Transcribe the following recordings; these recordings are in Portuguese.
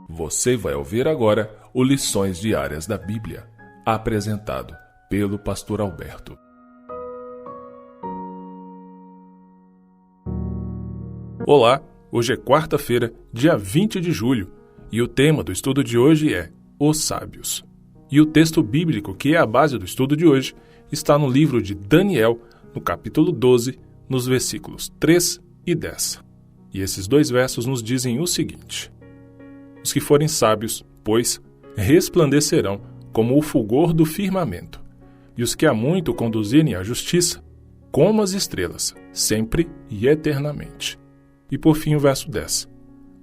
Você vai ouvir agora o Lições Diárias da Bíblia, apresentado pelo Pastor Alberto. Olá, hoje é quarta-feira, dia 20 de julho, e o tema do estudo de hoje é Os Sábios. E o texto bíblico que é a base do estudo de hoje está no livro de Daniel, no capítulo 12, nos versículos 3 e 10. E esses dois versos nos dizem o seguinte: Os que forem sábios, pois, resplandecerão como o fulgor do firmamento, e os que há muito conduzirem à justiça, como as estrelas, sempre e eternamente. E por fim o verso 10.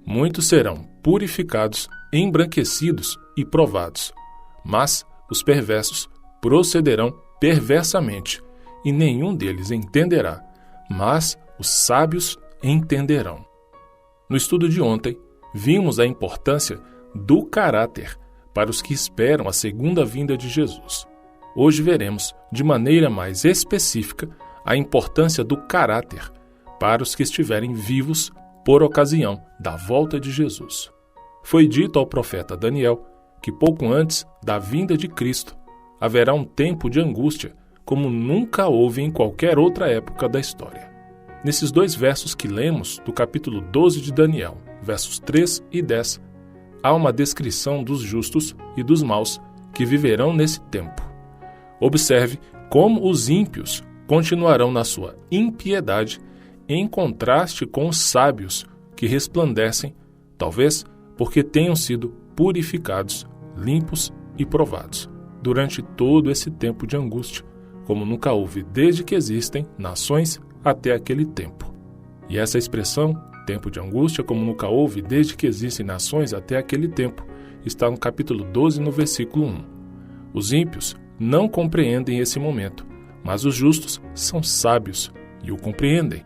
Muitos serão purificados, embranquecidos e provados, mas os perversos procederão perversamente, e nenhum deles entenderá, mas os sábios entenderão. No estudo de ontem, vimos a importância do caráter para os que esperam a segunda vinda de Jesus. Hoje veremos, de maneira mais específica, a importância do caráter para os que estiverem vivos por ocasião da volta de Jesus. Foi dito ao profeta Daniel que pouco antes da vinda de Cristo haverá um tempo de angústia como nunca houve em qualquer outra época da história. Nesses dois versos que lemos do capítulo 12 de Daniel, versos 3 e 10, há uma descrição dos justos e dos maus que viverão nesse tempo. Observe como os ímpios continuarão na sua impiedade em contraste com os sábios que resplandecem, talvez porque tenham sido purificados, limpos e provados, durante todo esse tempo de angústia, como nunca houve desde que existem nações até aquele tempo. E essa expressão, tempo de angústia como nunca houve desde que existem nações até aquele tempo, está no capítulo 12, no versículo 1. Os ímpios não compreendem esse momento, mas os justos são sábios e o compreendem.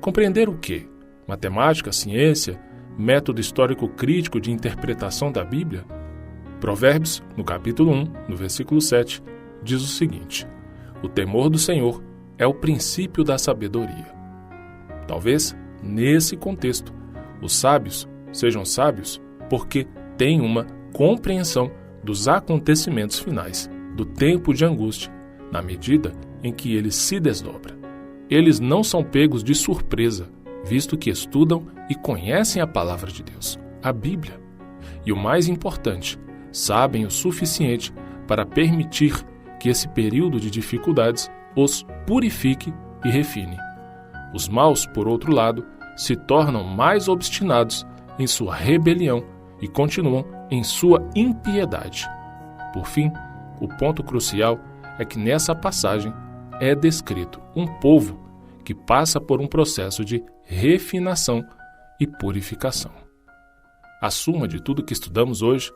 Compreender o quê? Matemática, ciência, método histórico-crítico de interpretação da Bíblia? Provérbios, no capítulo 1, no versículo 7, diz o seguinte: O temor do Senhor é o princípio da sabedoria. Talvez, nesse contexto, os sábios sejam sábios porque têm uma compreensão dos acontecimentos finais, do tempo de angústia, na medida em que ele se desdobra. Eles não são pegos de surpresa, visto que estudam e conhecem a palavra de Deus, a Bíblia. E o mais importante, sabem o suficiente para permitir que esse período de dificuldades os purifique e refine. Os maus, por outro lado, se tornam mais obstinados em sua rebelião e continuam em sua impiedade. Por fim, o ponto crucial é que nessa passagem é descrito um povo que passa por um processo de refinação e purificação. A suma de tudo que estudamos hoje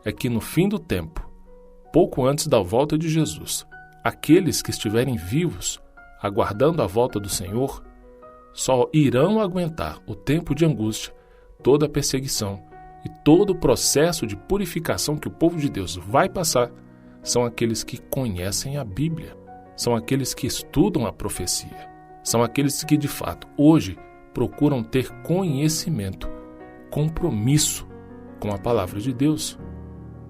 é que no fim do tempo, pouco antes da volta de Jesus, aqueles que estiverem vivos, aguardando a volta do Senhor, só irão aguentar o tempo de angústia, toda a perseguição e todo o processo de purificação que o povo de Deus vai passar, são aqueles que conhecem a Bíblia, são aqueles que estudam a profecia, são aqueles que de fato hoje procuram ter conhecimento, compromisso com a palavra de Deus.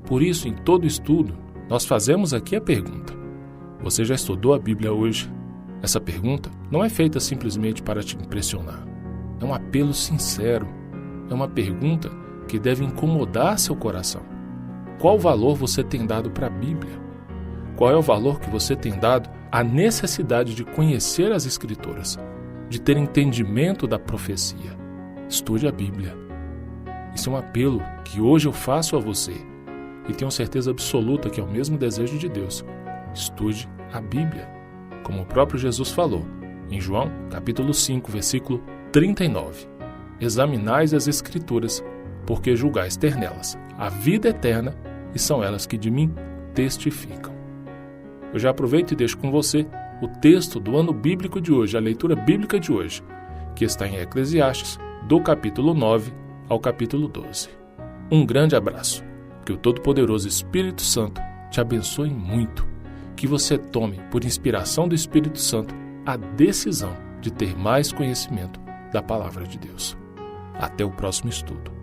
Por isso, em todo estudo, nós fazemos aqui a pergunta: você já estudou a Bíblia hoje? Essa pergunta não é feita simplesmente para te impressionar. É um apelo sincero. É uma pergunta que deve incomodar seu coração. Qual valor você tem dado para a Bíblia? Qual é o valor que você tem dado à necessidade de conhecer as Escrituras, de ter entendimento da profecia? Estude a Bíblia. Isso é um apelo que hoje eu faço a você e tenho certeza absoluta que é o mesmo desejo de Deus. Estude a Bíblia. Como o próprio Jesus falou, em João, capítulo 5, versículo 39. Examinais as Escrituras, porque julgais ter nelas a vida eterna, e são elas que de mim testificam. Eu já aproveito e deixo com você o texto do ano bíblico de hoje, a leitura bíblica de hoje, que está em Eclesiastes, do capítulo 9 ao capítulo 12. Um grande abraço. Que o Todo-Poderoso Espírito Santo te abençoe muito. que você tome, por inspiração do Espírito Santo, a decisão de ter mais conhecimento da Palavra de Deus. Até o próximo estudo.